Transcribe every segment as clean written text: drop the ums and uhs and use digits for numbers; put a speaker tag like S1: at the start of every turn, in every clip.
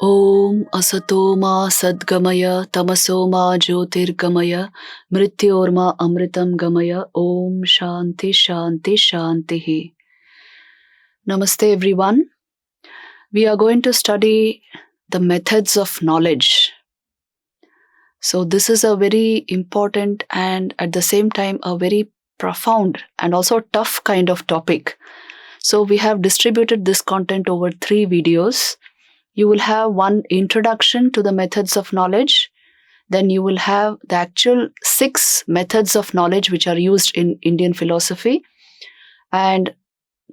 S1: Om Asatoma Sadgamaya Tamasoma Jyotirgamaya Mrityorma Amritam Gamaya Om Shanti Shanti Shanti. Namaste everyone. We are going to study the methods of knowledge. So this is a very important and at the same time a very profound and also tough kind of topic. So we have distributed this content over 3 videos. You will have one introduction to the methods of knowledge. Then you will have the actual 6 methods of knowledge which are used in Indian philosophy. And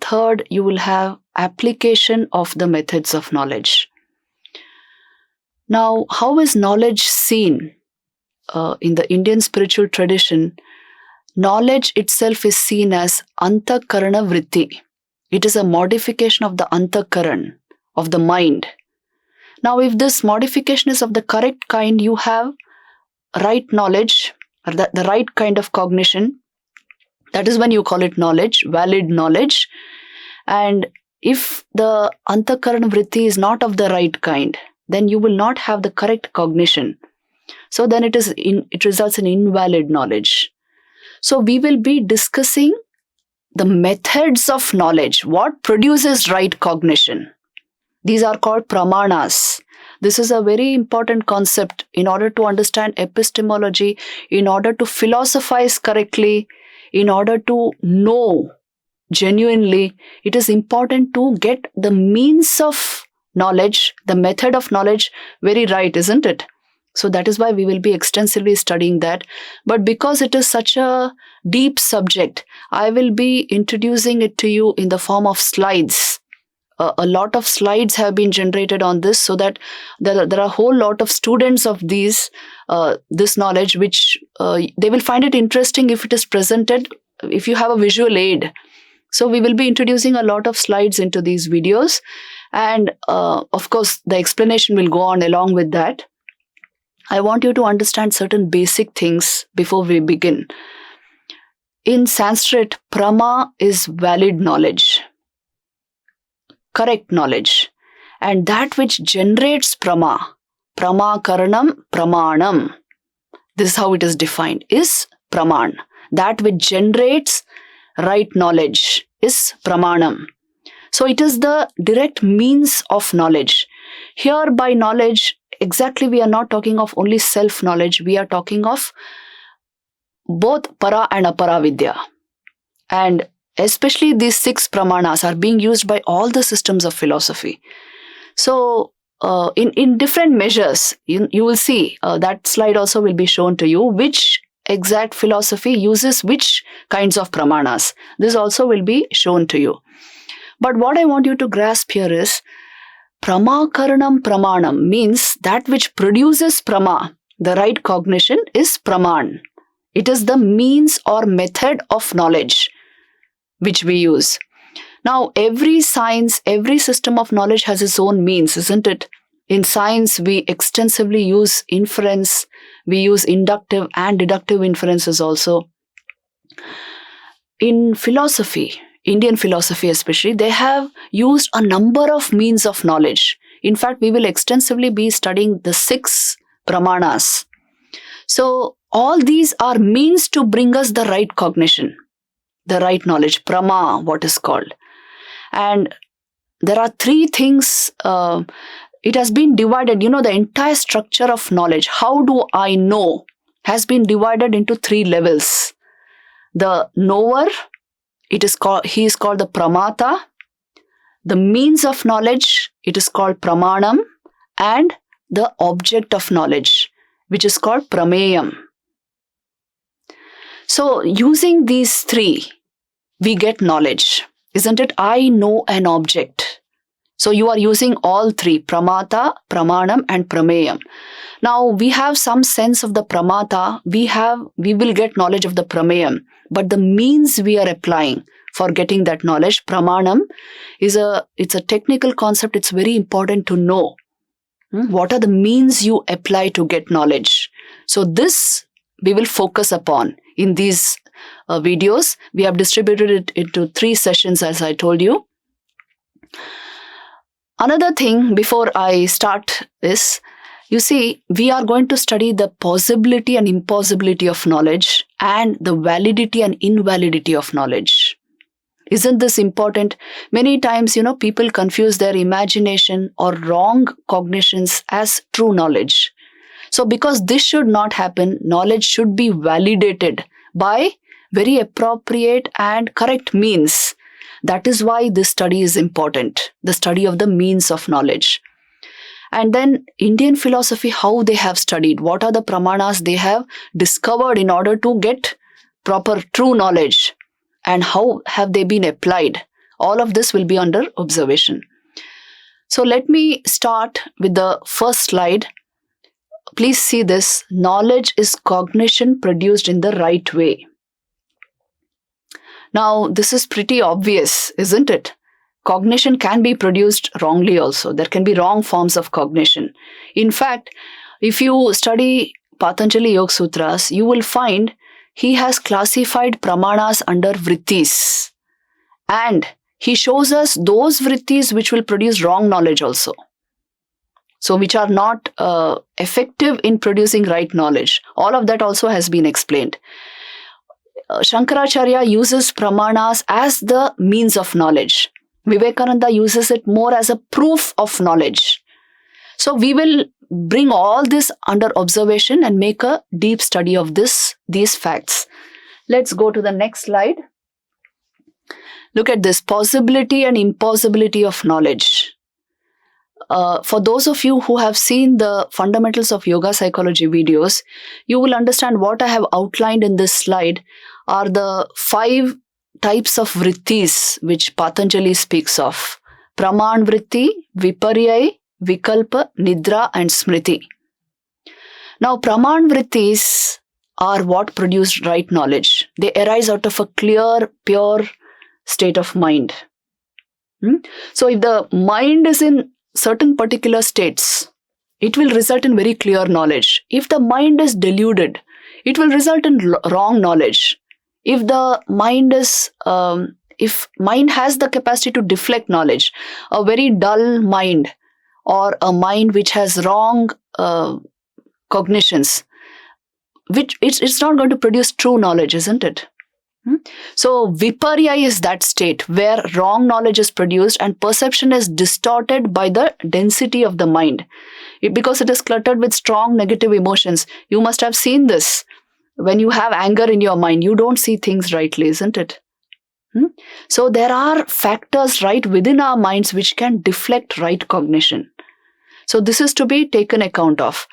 S1: third, you will have application of the methods of knowledge. Now, how is knowledge seen? In the Indian spiritual tradition, knowledge itself is seen as antakarana vritti. It is a modification of the antakaran, of the mind. Now, if this modification is of the correct kind, you have right knowledge, or the right kind of cognition. That is when you call it knowledge, valid knowledge. And if the antakaran vritti is not of the right kind, then you will not have the correct cognition. So then it results in invalid knowledge. So we will be discussing the methods of knowledge. What produces right cognition? These are called pramanas. This is a very important concept in order to understand epistemology, in order to philosophize correctly, in order to know genuinely. It is important to get the means of knowledge, the method of knowledge very right, isn't it? So that is why we will be extensively studying that. But because it is such a deep subject, I will be introducing it to you in the form of slides. A lot of slides have been generated on this so that there are a whole lot of students of this knowledge, which they will find it interesting if it is presented, if you have a visual aid. So we will be introducing a lot of slides into these videos. And of course, the explanation will go on along with that. I want you to understand certain basic things before we begin. In Sanskrit, prama is valid knowledge, correct knowledge. And that which generates prama karanam, pramanam, this is how it is defined, is praman. That which generates right knowledge is pramanam. So it is the direct means of knowledge. Here by knowledge, exactly we are not talking of only self-knowledge. We are talking of both para and apara vidya. And especially these 6 pramanas are being used by all the systems of philosophy. So in different measures, you will see that slide also will be shown to you which exact philosophy uses which kinds of pramanas. This also will be shown to you. But what I want you to grasp here is Pramakaranam pramanam means that which produces prama, the right cognition, is praman. It is the means or method of knowledge which we use. Now, every science, every system of knowledge has its own means, isn't it? In science, we extensively use inference. We use inductive and deductive inferences also. In philosophy, Indian philosophy especially, they have used a number of means of knowledge. In fact, we will extensively be studying the 6 pramanas. So, all these are means to bring us the right cognition, the right knowledge, prama, what is called. And there are 3 things, it has been divided, the entire structure of knowledge, how do I know, has been divided into 3 levels. The knower, he is called the pramata. The means of knowledge, it is called pramanam. And the object of knowledge, which is called prameyam. So, using these 3, we get knowledge, isn't it? I know an object. So, you are using all 3, pramata, pramanam and prameyam. Now, we have some sense of the pramata, we will get knowledge of the prameyam, but the means we are applying for getting that knowledge, pramanam, it's a technical concept. It's very important to know. What are the means you apply to get knowledge? So this we will focus upon in these videos. We have distributed it into 3 sessions, as I told you. Another thing before I start is, you see, we are going to study the possibility and impossibility of knowledge and the validity and invalidity of knowledge. Isn't this important? Many times, people confuse their imagination or wrong cognitions as true knowledge. So, because this should not happen, knowledge should be validated by very appropriate and correct means. That is why this study is important, the study of the means of knowledge. And then Indian philosophy, how they have studied, what are the pramanas they have discovered in order to get proper true knowledge, and how have they been applied. All of this will be under observation. So let me start with the first slide. Please see this. Knowledge is cognition produced in the right way. Now, this is pretty obvious, isn't it? Cognition can be produced wrongly also. There can be wrong forms of cognition. In fact, if you study Patanjali Yoga Sutras, you will find he has classified pramanas under vrittis. And he shows us those vrittis which will produce wrong knowledge also. So, which are not effective in producing right knowledge. All of that also has been explained. Shankaracharya uses pramanas as the means of knowledge. Vivekananda uses it more as a proof of knowledge. So we will bring all this under observation and make a deep study of these facts. Let's go to the next slide. Look at this, possibility and impossibility of knowledge. For those of you who have seen the fundamentals of yoga psychology videos, you will understand what I have outlined in this slide are the 5 types of vrittis which Patanjali speaks of. Praman vritti, viparyaya, vikalpa, nidra and smriti. Now, praman vrittis are what produce right knowledge. They arise out of a clear, pure state of mind. So, if the mind is in certain particular states, it will result in very clear knowledge. If the mind is deluded, it will result in wrong knowledge. If the mind is, if mind has the capacity to deflect knowledge, a very dull mind or a mind which has wrong cognitions, which it's not going to produce true knowledge, isn't it? So viparya is that state where wrong knowledge is produced and perception is distorted by the density of the mind. Because it is cluttered with strong negative emotions. You must have seen this. When you have anger in your mind, you don't see things rightly, isn't it? So there are factors right within our minds which can deflect right cognition. So this is to be taken account of.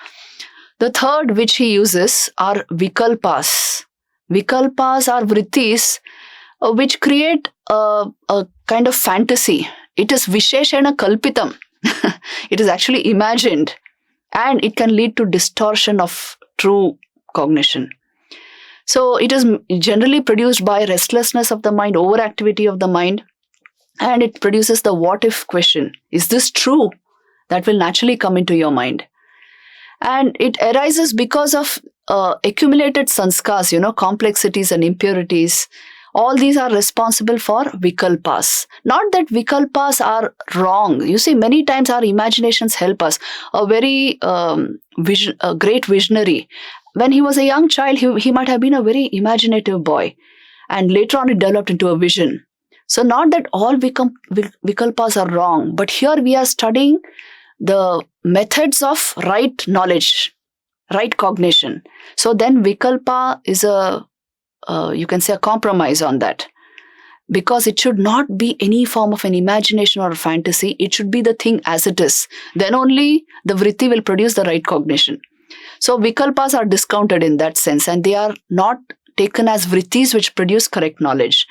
S1: The third which he uses are vikalpas. Vikalpas are vrittis which create a kind of fantasy. It is visheshana kalpitam. It is actually imagined, and it can lead to distortion of true cognition. So it is generally produced by restlessness of the mind, overactivity of the mind, and it produces the what if question. Is this true? That will naturally come into your mind. And it arises because of accumulated sanskars, complexities and impurities. All these are responsible for vikalpas. Not that vikalpas are wrong. You see, many times our imaginations help us. A very a great visionary, when he was a young child, he might have been a very imaginative boy. And later on, it developed into a vision. So not that all vikalpas are wrong, but here we are studying the methods of right knowledge, right cognition. So then vikalpa is you can say a compromise on that. Because it should not be any form of an imagination or a fantasy. It should be the thing as it is. Then only the vritti will produce the right cognition. So vikalpas are discounted in that sense, and they are not taken as vrittis which produce correct knowledge.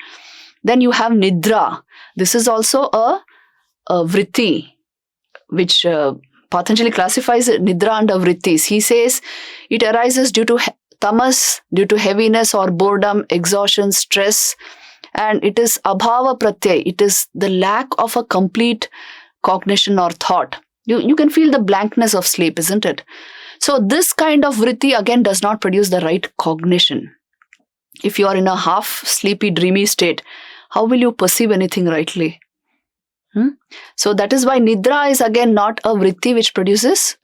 S1: Then you have nidra. This is also a vritti, which Patanjali classifies nidra under vrittis. He says it arises due to tamas, due to heaviness or boredom, exhaustion, stress, and it is abhava pratyay. It is the lack of a complete cognition or thought. You can feel the blankness of sleep, isn't it? So this kind of vritti again does not produce the right cognition. If you are in a half sleepy, dreamy state, how will you perceive anything rightly? So that is why Nidra is again not a vritti which produces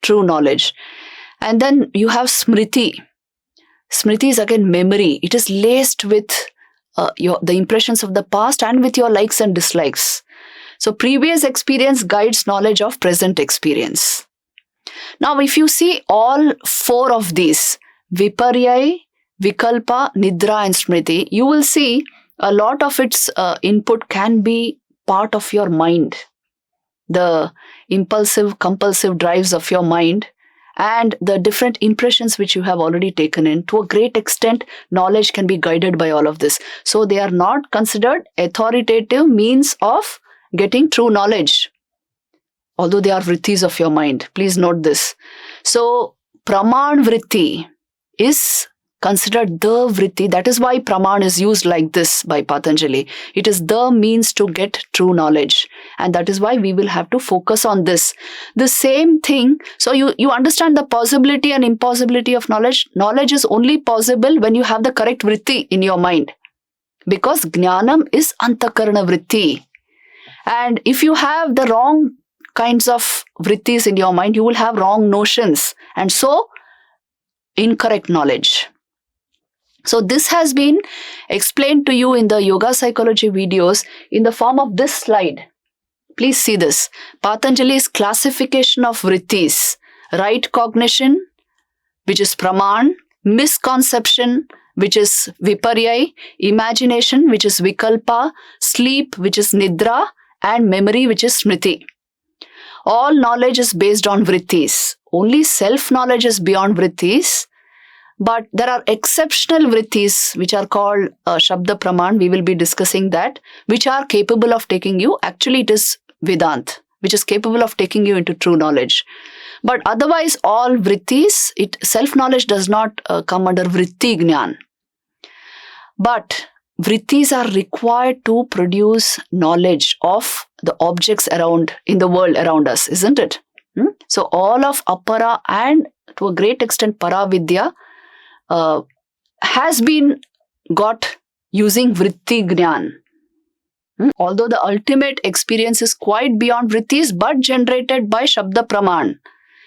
S1: true knowledge. And then you have Smriti. Smriti is again memory. It is laced with the impressions of the past and with your likes and dislikes. So previous experience guides knowledge of present experience. Now, if you see all four of these, Viparyai, Vikalpa, Nidra and Smriti, you will see a lot of its input can be part of your mind. The impulsive, compulsive drives of your mind and the different impressions which you have already taken in. To a great extent, knowledge can be guided by all of this. So they are not considered authoritative means of getting true knowledge, although they are vrittis of your mind. Please note this. So Praman vritti is considered the vritti. That is why Praman is used like this by Patanjali. It is the means to get true knowledge. And that is why we will have to focus on this. The same thing. So you understand the possibility and impossibility of knowledge. Knowledge is only possible when you have the correct vritti in your mind. Because Jnanam is Antakarana vritti. And if you have the wrong kinds of vrittis in your mind, you will have wrong notions. And so, incorrect knowledge. So this has been explained to you in the yoga psychology videos in the form of this slide. Please see this. Patanjali's classification of vrittis. Right cognition, which is praman, misconception, which is viparyai, imagination, which is vikalpa, sleep, which is nidra, and memory, which is smriti. All knowledge is based on vrittis. Only self-knowledge is beyond vrittis. But there are exceptional vrittis which are called Shabda Praman. We will be discussing that, which are capable of taking you. Actually, it is Vedant, which is capable of taking you into true knowledge. But otherwise, all vrittis, self-knowledge does not come under vritti jnana. But vrittis are required to produce knowledge of the objects around in the world around us, isn't it? So all of Apara and to a great extent Paravidya has been got using vritti jnana. Although the ultimate experience is quite beyond vrittis, but generated by Shabda Praman,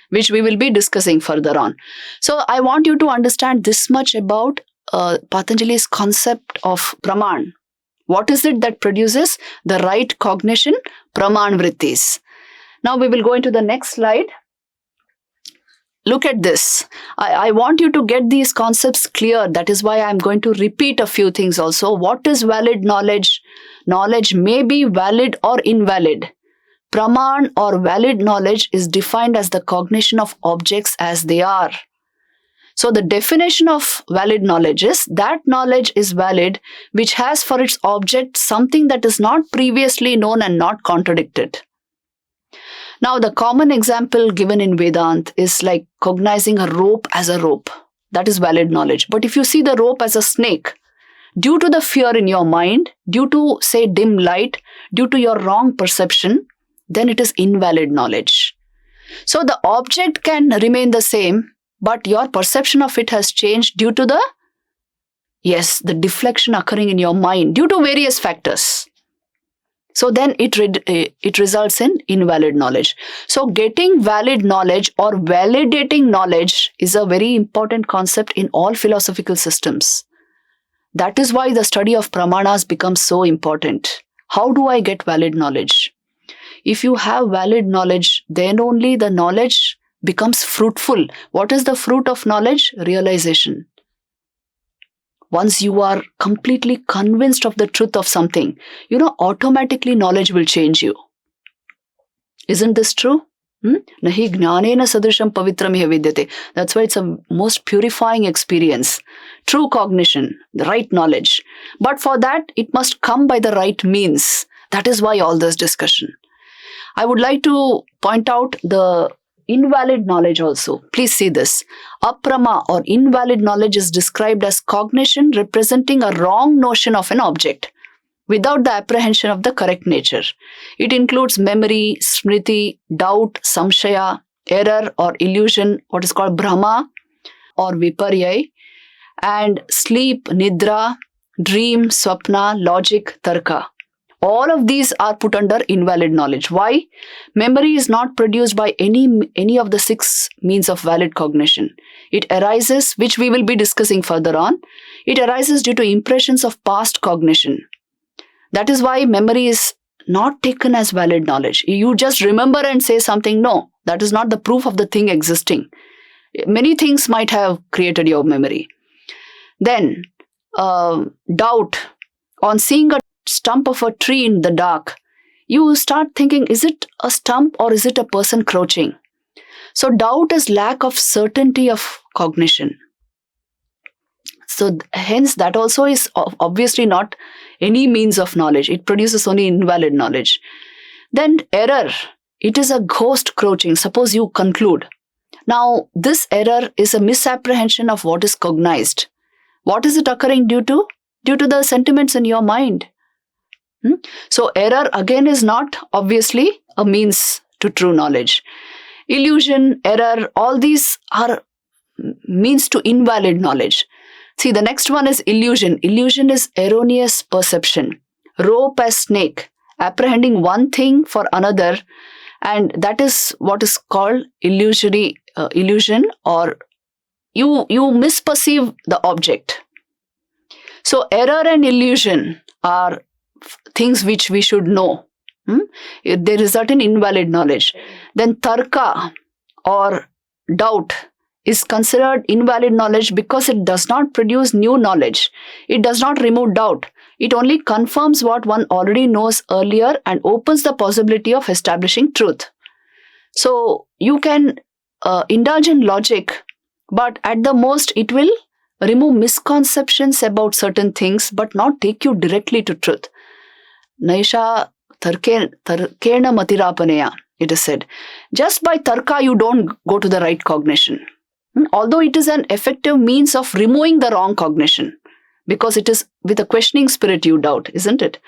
S1: which we will be discussing further on. So I want you to understand this much about Patanjali's concept of Praman. What is it that produces the right cognition? Praman vrittis. Now we will go into the next slide. Look at this. I want you to get these concepts clear. That is why I'm going to repeat a few things also. What is valid knowledge? Knowledge may be valid or invalid. Praman or valid knowledge is defined as the cognition of objects as they are. So the definition of valid knowledge is that knowledge is valid which has for its object something that is not previously known and not contradicted. Now, the common example given in Vedant is like cognizing a rope as a rope. That is valid knowledge. But if you see the rope as a snake, due to the fear in your mind, due to, say, dim light, due to your wrong perception, then it is invalid knowledge. So the object can remain the same, but your perception of it has changed due to the deflection occurring in your mind due to various factors. So then it results in invalid knowledge. So getting valid knowledge or validating knowledge is a very important concept in all philosophical systems. That is why the study of pramanas becomes so important. How do I get valid knowledge? If you have valid knowledge, then only the knowledge becomes fruitful. What is the fruit of knowledge? Realization. Once you are completely convinced of the truth of something, automatically knowledge will change you. Isn't this true? Nahi jnanena sadrisham pavitram iha vidyate. That's why it's a most purifying experience. True cognition, the right knowledge. But for that, it must come by the right means. That is why all this discussion. I would like to point out the invalid knowledge also. Please see this. Aprama or invalid knowledge is described as cognition representing a wrong notion of an object without the apprehension of the correct nature. It includes memory, smriti, doubt, samshaya, error or illusion, what is called brahma or viparyai, and sleep, nidra, dream, swapna, logic, tarka. All of these are put under invalid knowledge. Why? Memory is not produced by any of the 6 means of valid cognition. It arises, which we will be discussing further on, it arises due to impressions of past cognition. That is why memory is not taken as valid knowledge. You just remember and say something. No, that is not the proof of the thing existing. Many things might have created your memory. Then, doubt. On seeing a stump of a tree in the dark, you start thinking, is it a stump or is it a person crouching? So doubt is lack of certainty of cognition. So hence that also is obviously not any means of knowledge. It produces only invalid knowledge. Then error. It is a ghost crouching. Suppose you conclude. Now this error is a misapprehension of what is cognized. What is it occurring due to? Due to the sentiments in your mind. So error again is not obviously a means to true knowledge. Illusion, error, all these are means to invalid knowledge. See, the next one is illusion. Illusion is erroneous perception. Rope as snake, apprehending one thing for another, and that is what is called illusory illusion, or you misperceive the object. So error and illusion are things which we should know. They result in invalid knowledge. Then tarka or doubt is considered invalid knowledge because it does not produce new knowledge. It does not remove doubt. It only confirms what one already knows earlier and opens the possibility of establishing truth. So you can indulge in logic, but at the most it will remove misconceptions about certain things but not take you directly to truth. Naisha tarkena matirapaneya, it is said. Just by tarka you don't go to the right cognition. Although it is an effective means of removing the wrong cognition, because it is with a questioning spirit you doubt, isn't it?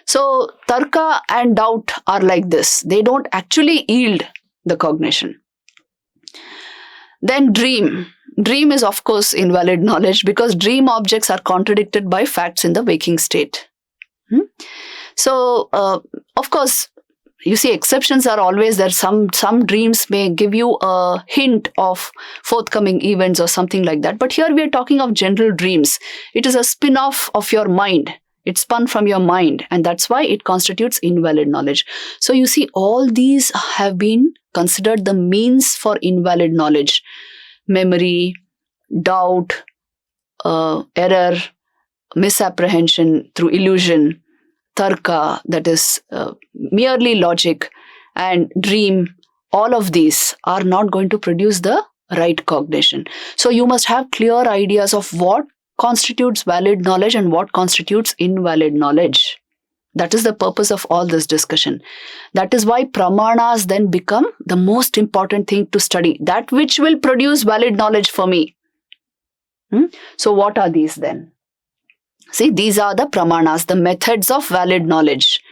S1: So tarka and doubt are like this. They don't actually yield the cognition. Then dream. Dream is of course invalid knowledge because dream objects are contradicted by facts in the waking state. So, of course, you see, exceptions are always there. Some dreams may give you a hint of forthcoming events or something like that. But here we are talking of general dreams. It is a spin-off of your mind. It's spun from your mind, and that's why it constitutes invalid knowledge. So you see, all these have been considered the means for invalid knowledge. Memory, doubt, error, misapprehension through illusion, tarka, that is merely logic, and dream, all of these are not going to produce the right cognition. So you must have clear ideas of what constitutes valid knowledge and what constitutes invalid knowledge. That is the purpose of all this discussion. That is why pramanas then become the most important thing to study, that which will produce valid knowledge for me. So what are these then? See, these are the pramanas, the methods of valid knowledge.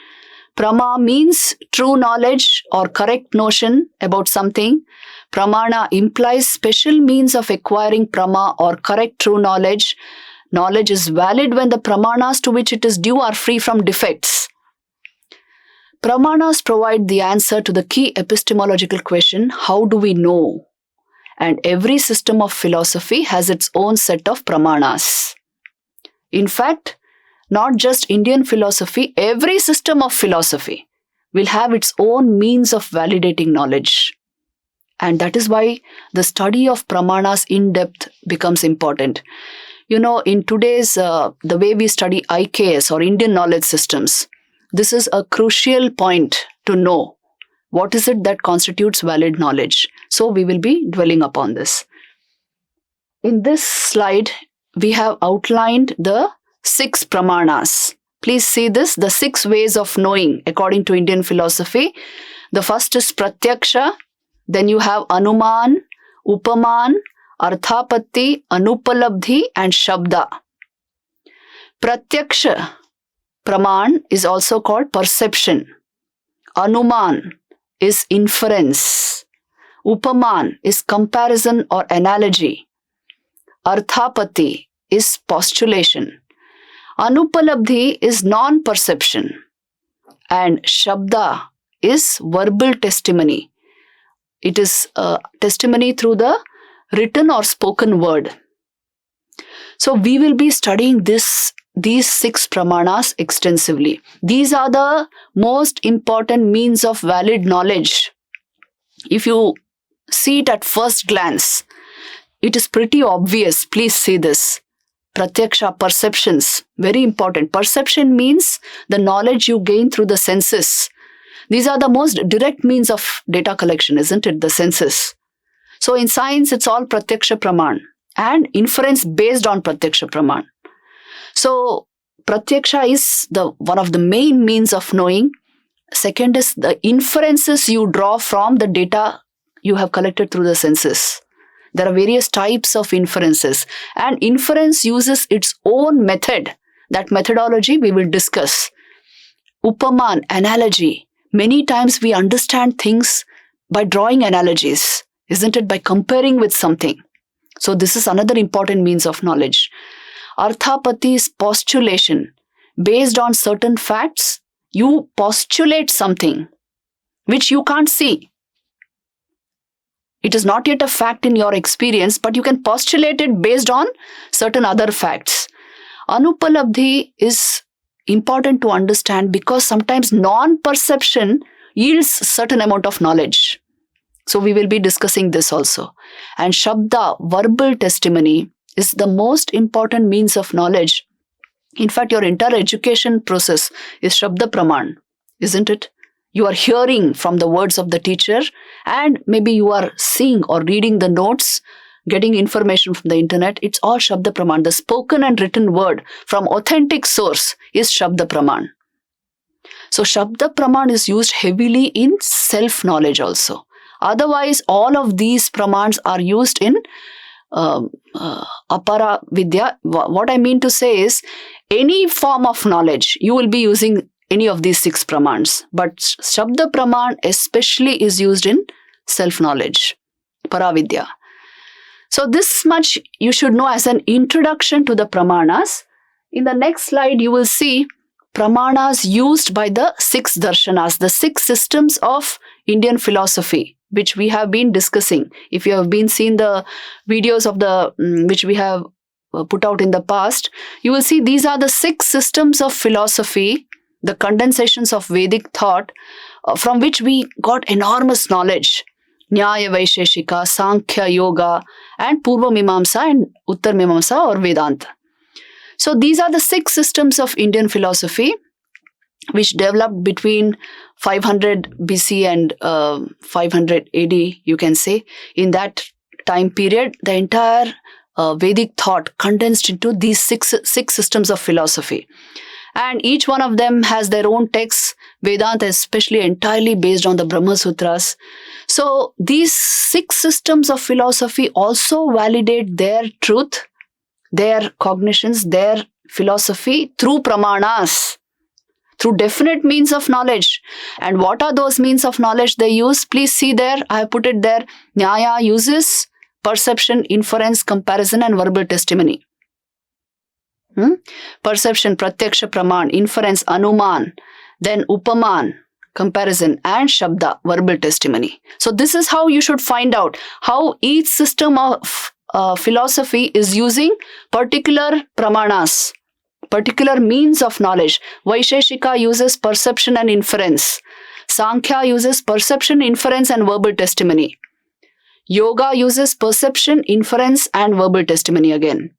S1: Prama means true knowledge or correct notion about something. Pramana implies special means of acquiring prama or correct true knowledge. Knowledge is valid when the pramanas to which it is due are free from defects. Pramanas provide the answer to the key epistemological question, how do we know? And every system of philosophy has its own set of pramanas. In fact, not just Indian philosophy, every system of philosophy will have its own means of validating knowledge. And that is why the study of pramanas in depth becomes important. You know, in today's, the way we study IKS or Indian knowledge systems, this is a crucial point to know. What is it that constitutes valid knowledge? So we will be dwelling upon this. In this slide, we have outlined the 6 pramanas. Please see this, the 6 ways of knowing according to Indian philosophy. The first is pratyaksha, then you have anuman, upaman, arthapatti, anupalabdhi and shabda. Pratyaksha praman is also called perception. Anuman is inference. Upaman is comparison or analogy. Arthapatti is postulation. Anupalabdhi is non-perception. And Shabda is verbal testimony. It is testimony through the written or spoken word. So we will be studying these 6 pramanas extensively. These are the most important means of valid knowledge. If you see it at first glance, it is pretty obvious. Please see this. Pratyaksha, perceptions, very important. Perception means the knowledge you gain through the senses. These are the most direct means of data collection, isn't it? The senses. So in science, it's all Pratyaksha Praman and inference based on Pratyaksha Praman. So Pratyaksha is one of the main means of knowing. Second is the inferences you draw from the data you have collected through the senses. There are various types of inferences, and inference uses its own method. That methodology we will discuss. Upaman, analogy. Many times we understand things by drawing analogies, isn't it? By comparing with something. So this is another important means of knowledge. Arthapati is postulation. Based on certain facts, you postulate something which you can't see. It is not yet a fact in your experience, but you can postulate it based on certain other facts. Anupalabdhi is important to understand because sometimes non-perception yields certain amount of knowledge. So we will be discussing this also. And Shabda, verbal testimony, is the most important means of knowledge. In fact, your entire education process is Shabda Praman, isn't it? You are hearing from the words of the teacher, and maybe you are seeing or reading the notes, getting information from the internet. It's all Shabda Praman. The spoken and written word from authentic source is Shabda Praman. So Shabda Praman is used heavily in self-knowledge also. Otherwise, all of these pramans are used in apara vidya. What I mean to say is, any form of knowledge, you will be using any of these 6 pramans. But Shabda Praman especially is used in self-knowledge, paravidya. So this much you should know as an introduction to the pramanas. In the next slide, you will see pramanas used by the 6 darshanas, the 6 systems of Indian philosophy, which we have been discussing. If you have been seeing the videos of which we have put out in the past, you will see these are the 6 systems of philosophy, the condensations of Vedic thought, from which we got enormous knowledge. Nyaya Vaisheshika, Sankhya Yoga, and Purva Mimamsa and Uttar Mimamsa or Vedanta. So these are the 6 systems of Indian philosophy which developed between 500 BC and 500 AD, you can say. In that time period, the entire Vedic thought condensed into these six systems of philosophy. And each one of them has their own texts. Vedanta especially entirely based on the Brahma Sutras. So these 6 systems of philosophy also validate their truth, their cognitions, their philosophy through pramanas, through definite means of knowledge. And what are those means of knowledge they use? Please see there, I have put it there. Nyaya uses perception, inference, comparison, and verbal testimony. Perception, pratyaksha praman, inference, anuman, then upaman, comparison, and shabda, verbal testimony. So this is how you should find out how each system of philosophy is using particular pramanas, particular means of knowledge. Vaisheshika uses perception and inference. Sankhya uses perception, inference, and verbal testimony. Yoga uses perception, inference, and verbal testimony again.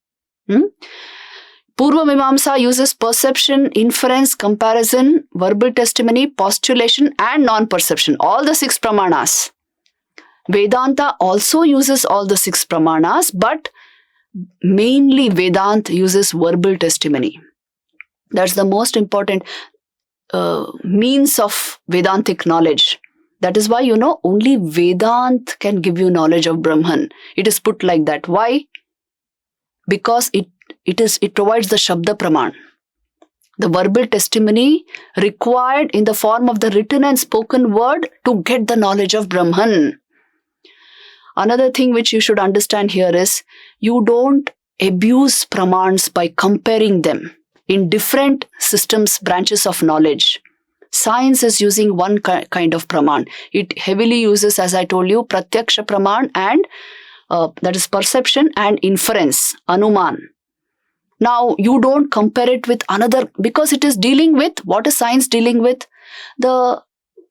S1: Purva Mimamsa uses perception, inference, comparison, verbal testimony, postulation, and non-perception. All the 6 pramanas. Vedanta also uses all the 6 pramanas, but mainly Vedanta uses verbal testimony. That's the most important means of Vedantic knowledge. That is why, only Vedanta can give you knowledge of Brahman. It is put like that. Why? Because it provides the Shabda Praman, the verbal testimony required in the form of the written and spoken word to get the knowledge of Brahman. Another thing which you should understand here is, you don't abuse pramans by comparing them in different systems, branches of knowledge. Science is using one kind of praman. It heavily uses, as I told you, pratyaksha praman, and that is perception and inference, anuman. Now, you don't compare it with another, because it is dealing with, what is science dealing with? The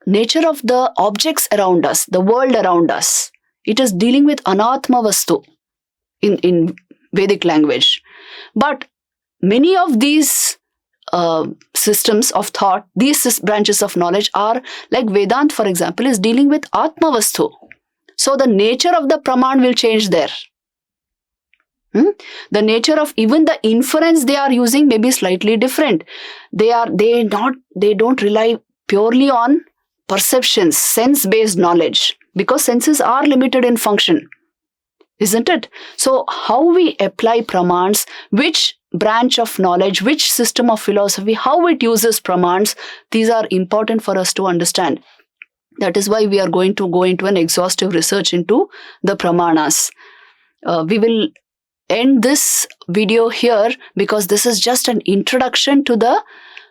S1: nature of the objects around us, the world around us. It is dealing with anatma vastu in Vedic language. But many of these systems of thought, these branches of knowledge are like Vedant, for example, is dealing with Atma Vastu. So the nature of the Praman will change there. The nature of even the inference they are using may be slightly different. They don't rely purely on perceptions, sense-based knowledge, because senses are limited in function, isn't it? So how we apply Pramans, which branch of knowledge, which system of philosophy, how it uses Pramans, these are important for us to understand. That is why we are going to go into an exhaustive research into the Pramanas. We will end this video here because this is just an introduction to the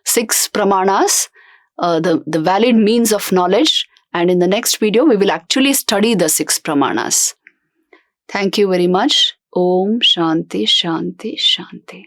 S1: 6 Pramanas, the valid means of knowledge. And in the next video, we will actually study the 6 Pramanas. Thank you very much. Om Shanti Shanti Shanti.